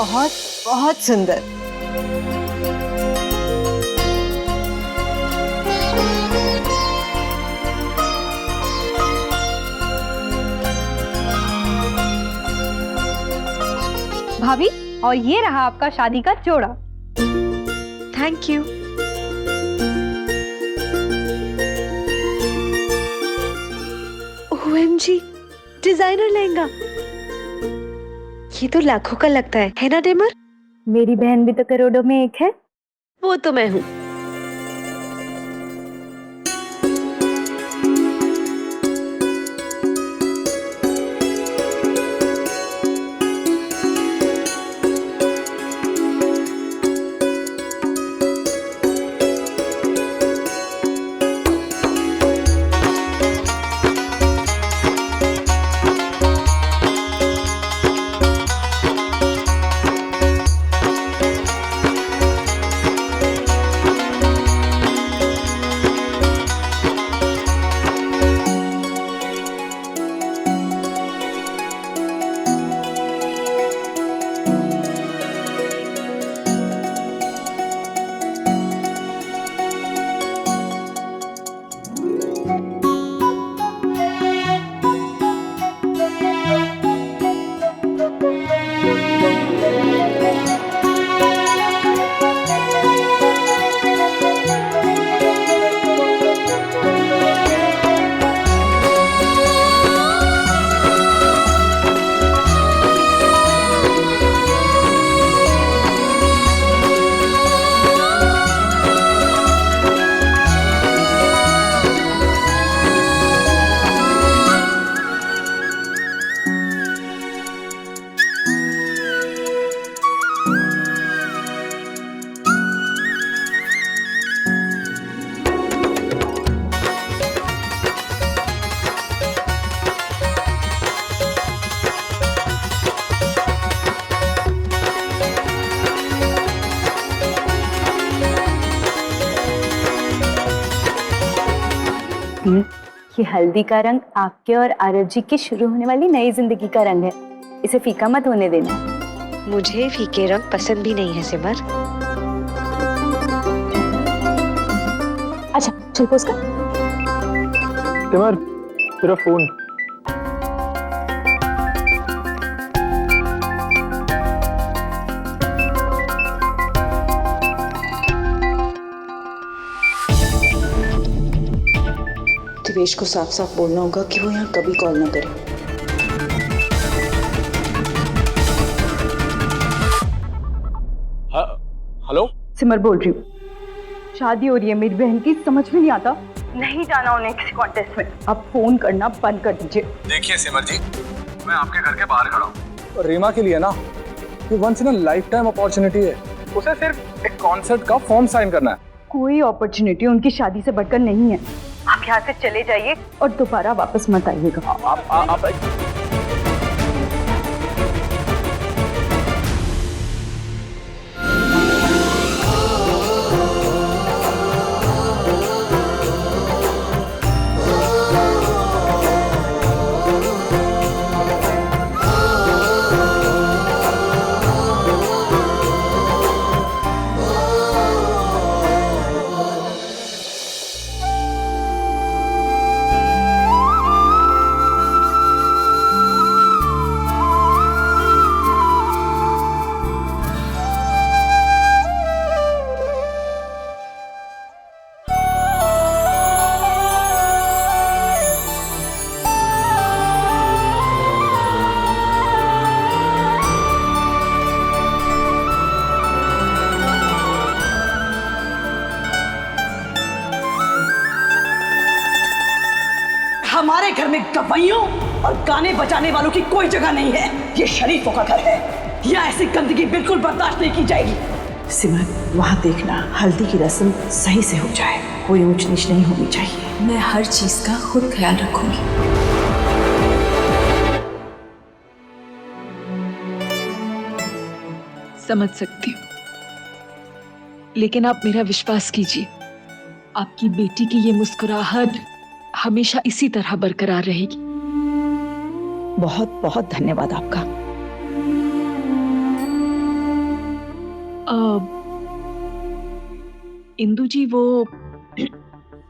बहुत बहुत सुंदर। भाभी, और ये रहा आपका शादी का जोड़ा। Thank you. OMG, designer lehenga, ये तो लाखों का लगता है ना डेमर? मेरी बहन भी तो करोड़ों में एक है। वो तो मैं हूँ। ये हल्दी का रंग आपके और आरव जी की शुरू होने वाली नई जिंदगी का रंग है। इसे फीका मत होने देना। मुझे फीके रंग पसंद भी नहीं है सिमर। अच्छा चल पोस कर। सिमर, तेरा फोन। दिवेश को साफ साफ बोलना होगा कि वो यहाँ कभी कॉल ना करे। हेलो, सिमर बोल रही हूँ। शादी हो रही है मेरी बहन की, समझ में नहीं आता। नहीं जाना उन्हें किसी कॉन्टेस्ट में। अब फोन करना बंद कर दीजिए। देखिए सिमर जी, मैं आपके घर के बाहर खड़ा हूँ। रीमा के लिए ना, ये once in a lifetime opportunity है। उसे सिर्फ एक कॉन्सर्ट का फॉर्म साइन करना है। कोई अपॉर्चुनिटी उनकी शादी से बढ़कर नहीं है। आप यहाँ से चले जाइए और दोबारा वापस मत आइएगा। आप हमारे घर में गवाइयों और गाने बजाने वालों की कोई जगह नहीं है। ये शरीफों का घर है। यहाँ ऐसी गंदगी बिल्कुल बर्दाश्त नहीं की जाएगी। सिमर, वहाँ देखना हल्दी की रस्म सही से हो जाए, कोई ऊंच नीच नहीं होनी चाहिए। मैं हर चीज का खुद ख्याल रखूंगी। समझ सकती हूँ, लेकिन आप मेरा विश्वास कीजिए, आपकी बेटी की ये मुस्कुराहट हमेशा इसी तरह बरकरार रहेगी। बहुत बहुत धन्यवाद आपका। इंदु जी, वो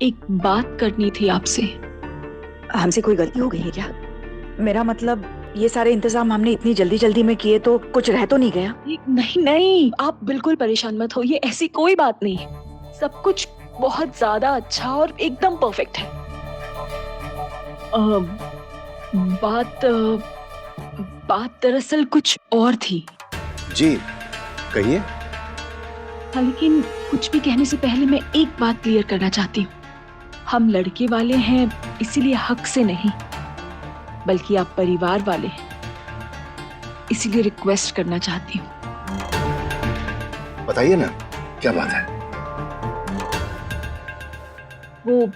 एक बात करनी थी आपसे। हमसे कोई गलती हो गई है क्या? मेरा मतलब ये सारे इंतजाम हमने इतनी जल्दी जल्दी में किए तो कुछ रह तो नहीं गया? नहीं नहीं, आप बिल्कुल परेशान मत हो, ये ऐसी कोई बात नहीं है। सब कुछ बहुत ज्यादा अच्छा और एकदम परफेक्ट है। बात दरअसल कुछ और थी। जी कहिए। हाँ, लेकिन कुछ भी कहने से पहले मैं एक बात क्लियर करना चाहती हूँ। हम लड़के वाले हैं, इसीलिए हक से नहीं, बल्कि आप परिवार वाले हैं, इसीलिए रिक्वेस्ट करना चाहती हूँ। बताइए ना, क्या बात है? वो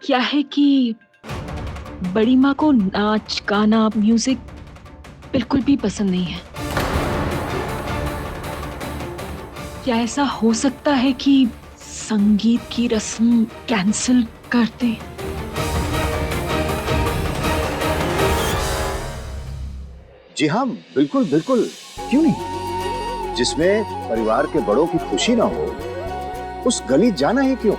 क्या है कि बड़ी माँ को नाच गाना म्यूजिक बिल्कुल भी पसंद नहीं है। क्या ऐसा हो सकता है कि संगीत की रस्म कैंसिल कर दें? जी हाँ, बिल्कुल बिल्कुल, क्यों नहीं। जिसमें परिवार के बड़ों की खुशी ना हो, उस गली जाना ही क्यों।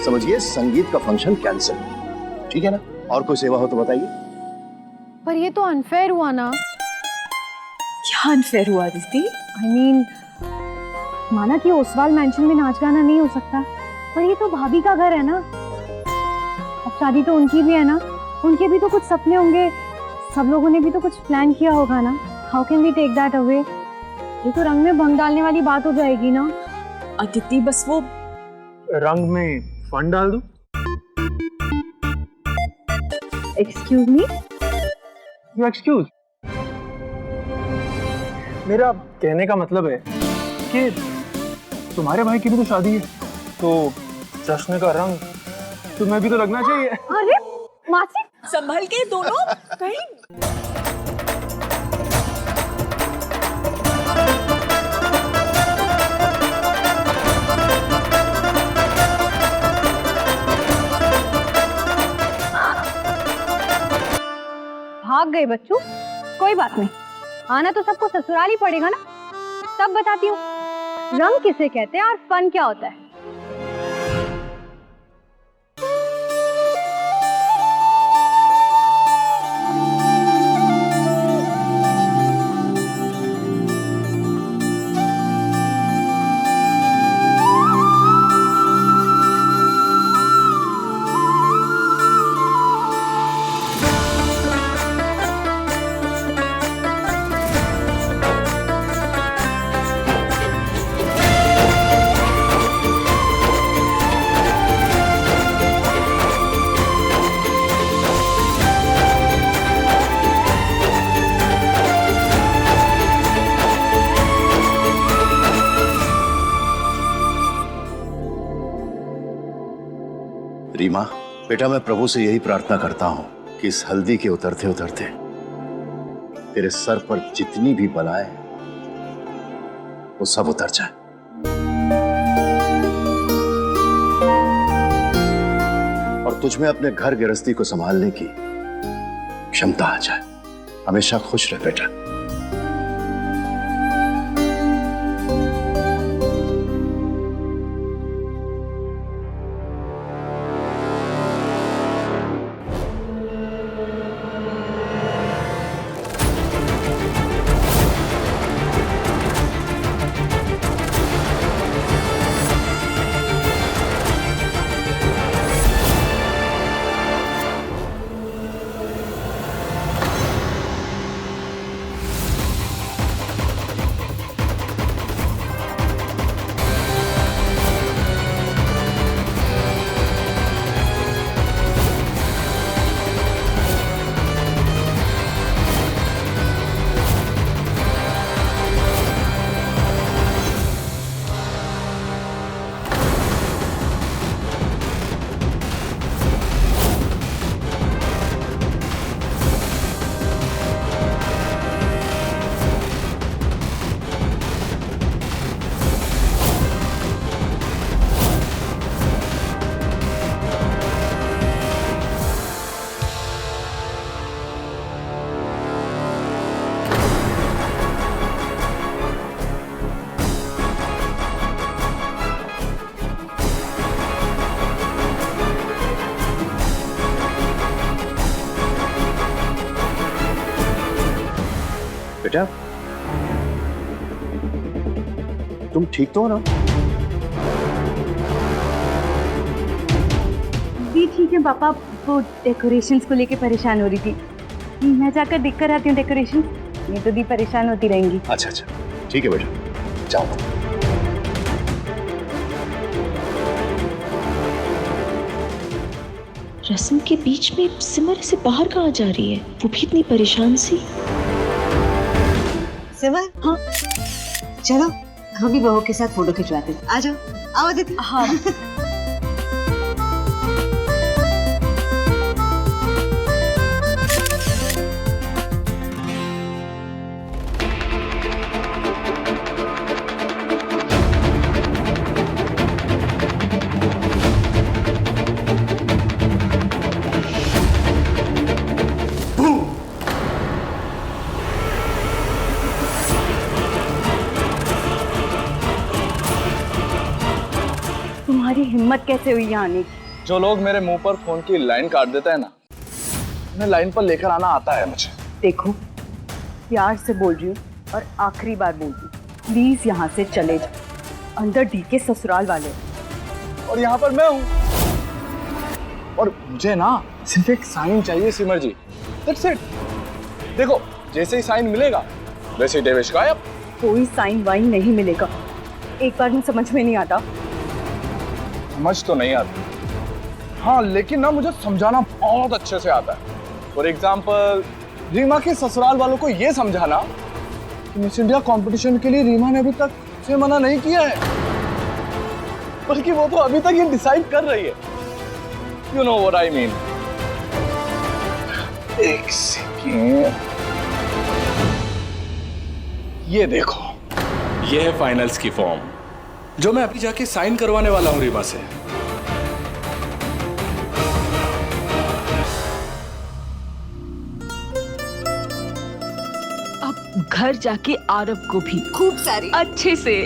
समझिए, संगीत का फंक्शन कैंसिल, ठीक है ना? और कोई सेवा हो तो बताइए। पर ये तो अनफेयर हुआ ना। क्या अनफेयर हुआ दीदी? I mean, माना कि ओसवाल मैंशन में नाच गाना नहीं हो सकता, पर ये तो भाभी का घर है ना। अब शादी तो उनकी भी है ना, उनके भी तो कुछ सपने होंगे, सब लोगों ने भी तो कुछ प्लान किया होगा ना। How can we take that away? ये तो रंग में भंग डालने वाली बात हो जाएगी ना। अदिति, बस वो रंग में फन डाल दूं? Excuse me? You excuse? मेरा कहने का मतलब है कि तुम्हारे भाई की भी तो शादी है, तो जश्न का रंग तुम्हें भी तो लगना चाहिए। अरे मासी, संभल के दोनों कहीं। भाग गए बच्चों, कोई बात नहीं, आना तो सबको ससुराल ही पड़ेगा ना। तब बताती हूँ रंग किसे कहते हैं और फन क्या होता है। रीमा, बेटा, मैं प्रभु से यही प्रार्थना करता हूं कि इस हल्दी के उतरते उतरते तेरे सर पर जितनी भी बलाएं वो सब उतर जाए। और तुझ में अपने घर गृहस्थी को संभालने की क्षमता आ जाए। हमेशा खुश रह बेटा। बेटा, तुम ठीक तो हो ना? जी ठीक है पापा, वो डेकोरेशंस को लेके परेशान हो रही थी। मैं जाकर देख कर आती हूँ डेकोरेशन, नहीं तो दी परेशान होती रहेंगी। अच्छा अच्छा, ठीक है बेटा, जाओ। रस्म के बीच में सिमर से बाहर कहाँ जा रही है, वो भी इतनी परेशान सी। सिमर, हाँ चलो हम भी बहू के साथ फोटो खिंचवाते हैं। आ जाओ, आओ दीदी। हाँ तुम्हारी हिम्मत कैसे हुई यहाँ आने की? जो लोग मेरे मुंह पर फोन की लाइन काट देते हैं ना, उन्हें लाइन पर लेकर आना आता है मुझे। देखो, प्यार से बोल रही हूँ और आखिरी बार बोल रही हूँ, प्लीज यहाँ से चले जाओ। अंदर डी के ससुराल वाले और यहाँ पर मैं हूँ, और मुझे ना सिर्फ एक साइन चाहिए सिमर जी, दैट्स इट। देखो, जैसे ही साइन मिलेगा वैसे ही देवेश गायब। कोई साइन वाइन नहीं मिलेगा। एक बार में समझ में नहीं आता। समझ तो नहीं आती, हाँ, लेकिन ना मुझे समझाना बहुत अच्छे से आता है। फॉर एग्जाम्पल, रीमा के ससुराल वालों को ये समझाना कि मिस इंडिया कंपटीशन के लिए रीमा ने अभी तक से मना नहीं किया है, बल्कि वो तो अभी तक ये डिसाइड कर रही है। You know what I mean. एक सेकेंड, ये देखो, ये है फाइनल्स की फॉर्म जो मैं अभी जाके साइन करवाने वाला हूं रीमा से। अब घर जाके आरव को भी खूब सारी अच्छे से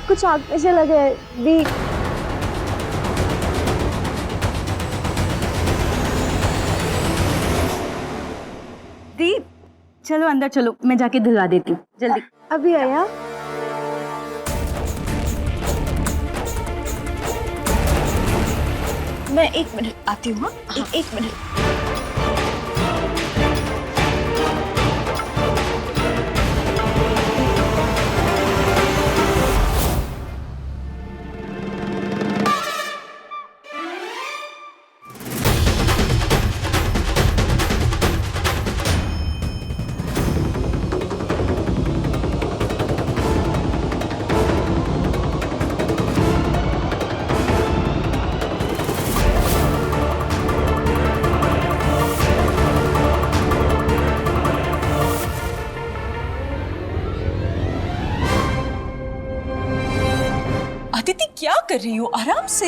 कुछ आग में से लगे दी। दी, चलो अंदर चलो, मैं जाके धुलवा देती हूँ, जल्दी। अभी आया? मैं 1 मिनट आती हूँ। हाँ, एक मिनट। अदिति, क्या कर रही हो? आराम से।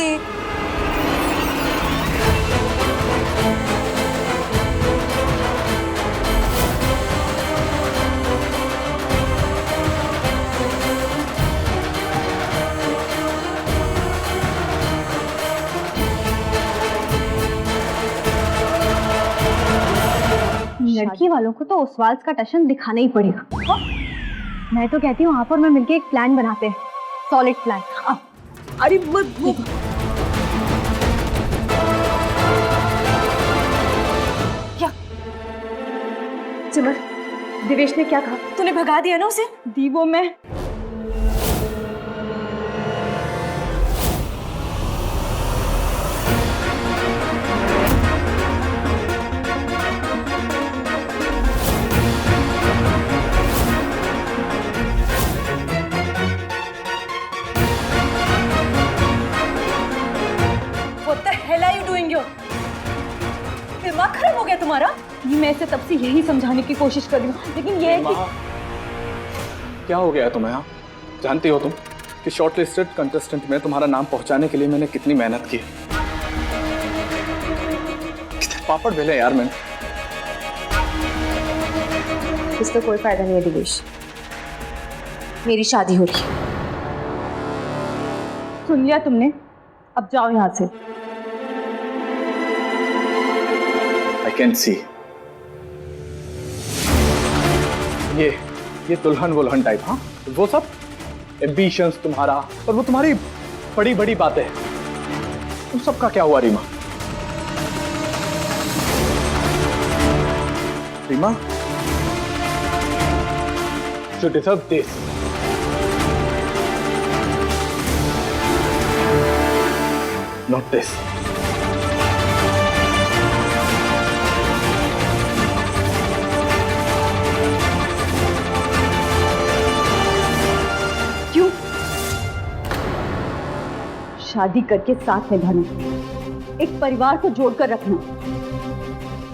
लड़की वालों को तो ओसवाल का टशन दिखाना ही पड़ेगा। मैं तो कहती हूँ आप और मैं मिलके एक प्लान बनाते हैं, सॉलिड प्लान। अरे वो क्या? सिमर, देवेश ने क्या कहा? तूने भगा दिया ना उसे? दी वो मैं हो? दिमाग खराब हो गया तुम्हारा? ये मैं इसे तब से यही समझाने की कोशिश कर रही हूँ, लेकिन ये है कि क्या हो गया है तुम्हें? हाँ, जानती हो तुम कि शॉर्टलिस्टेड कंटेस्टेंट में तुम्हारा नाम पहुंचाने के लिए मैंने कितनी मेहनत की, कितने पापड़ बेले यार मैंने। इसका कोई फायदा नहीं है दिवेश, मेरी शादी हो रही है। सुन लिया तुमने, अब जाओ यहाँ से। आई कैन सी ये दुल्हन वुल्हन टाइप, हाँ वो सब एम्बिशंस तुम्हारा और वो तुम्हारी बड़ी बड़ी बातें, उन सब का क्या हुआ Reema? Reema, you deserve this. Not this. क्यों? शादी करके साथ निभाना, एक परिवार को जोड़कर रखना,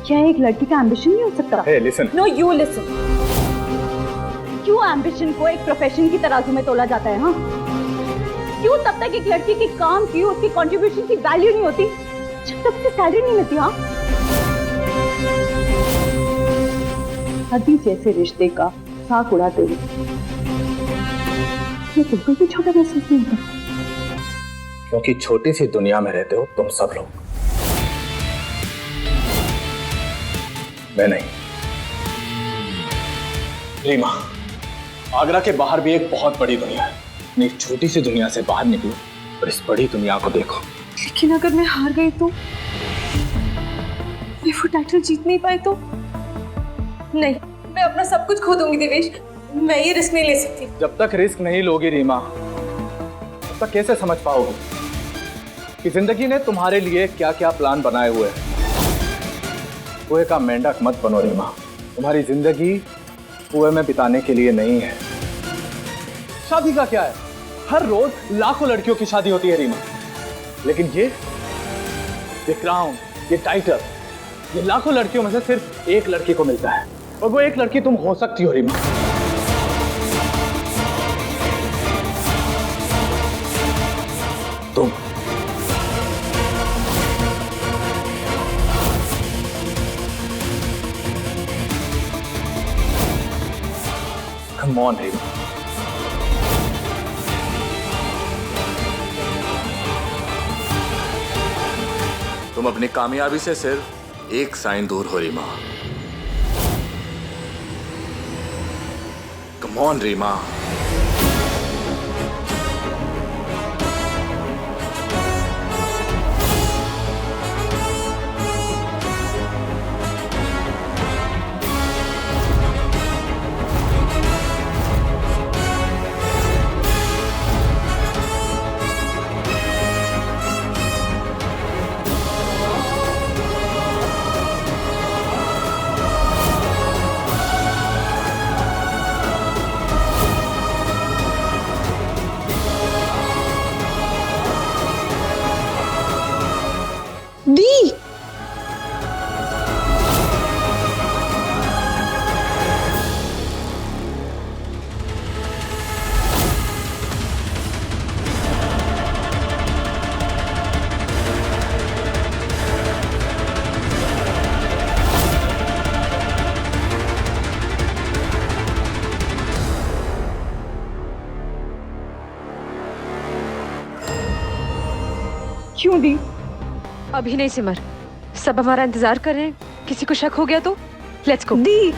क्या एक लड़की का एम्बिशन नहीं हो सकता? Hey, listen. No you listen. क्यों एम्बिशन को एक प्रोफेशन की तराजू में तोला जाता है? हाँ, क्यों तब तक एक लड़की के काम की, उसकी कंट्रीब्यूशन की वैल्यू नहीं होती जब तक उसे सैलरी नहीं मिलती? हाँ, हदी जैसे रिश्ते का साक उड़ाते हुए ये बिल्कुल भी छोटा महसूस नहीं होता। क्योंकि छोटी सी दुनिया में रहते हो तुम सब लोग, मैं नहीं। रीमा, आगरा के बाहर भी एक बहुत बड़ी दुनिया है। एक छोटी सी दुनिया से बाहर निकलो और इस बड़ी दुनिया को देखो। लेकिन अगर मैं हार गई तो, मैं वो टाइटल जीत नहीं पाई तो? नहीं, मैं अपना सब कुछ खो दूंगी दिवेश, मैं ये रिस्क नहीं ले सकती। जब तक रिस्क नहीं लोगी रीमा, तब तक कैसे समझ पाओगे कि जिंदगी ने तुम्हारे लिए क्या क्या प्लान बनाए हुए हैं। कुएं का मेंढक मत बनो रीमा, तुम्हारी जिंदगी कुएं में बिताने के लिए नहीं है। शादी का क्या है, हर रोज लाखों लड़कियों की शादी होती है रीमा, लेकिन ये क्राउन, ये टाइटल, ये लाखों लड़कियों में से सिर्फ एक लड़की को मिलता है, और वो एक लड़की तुम हो सकती हो रीमा। तुम Come on, Eva. तुम अपनी कामयाबी से सिर्फ एक साइन दूर हो रीमा। Come on Reema. दी, क्यों दी? अभी नहीं सिमर, सब हमारा इंतजार कर रहे हैं। किसी को शक हो गया तो लेट्स गो। दी,